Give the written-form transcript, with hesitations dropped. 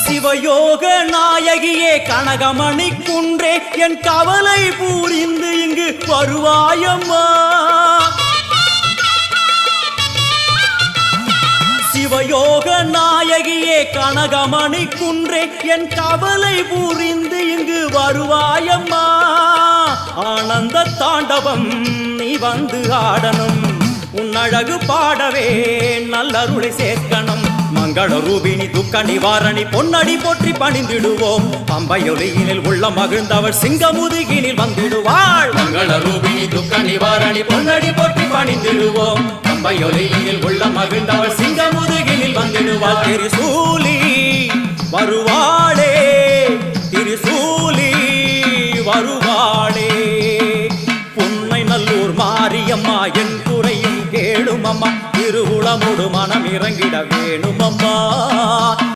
சிவயோக நாயகியே கனகமணி குன்றே என் கவலை புரிந்து இங்கு வருவாயம்மா. சிவயோக நாயகியே கனகமணி குன்றே என் கவலை புரிந்து இங்கு வருவாயம்மா. ஆனந்த தாண்டவம் நீ வந்து ஆடணும், உன் அழகு பாடவே நல்லருளை சேர்க்கணும். மங்கள ரூபினி துக்க நிவாரணி பொன்னடி போற்றி பணிந்திடுவோம். பம்பையொலியினில் உள்ள மகிழ்ந்தவர் சிங்கமுதுகினில் வந்திடுவாள். மங்கள ரூபினி துக்க நிவாரணி பொன்னடி போற்றி பணிந்திடுவோம். பம்பையொலியினில் உள்ள மகிழ்ந்தவர் சிங்கமுதுகினில் வந்திடுவாள். திரிசூலி வருவாளே, திரிசூலி வருவாளே. புன்னை நல்லூர் மாரியம்மா என் குறையும் கேளுமம்மா. திருவுளமுடு மனம் இறங்கிட வேணுமம்மா.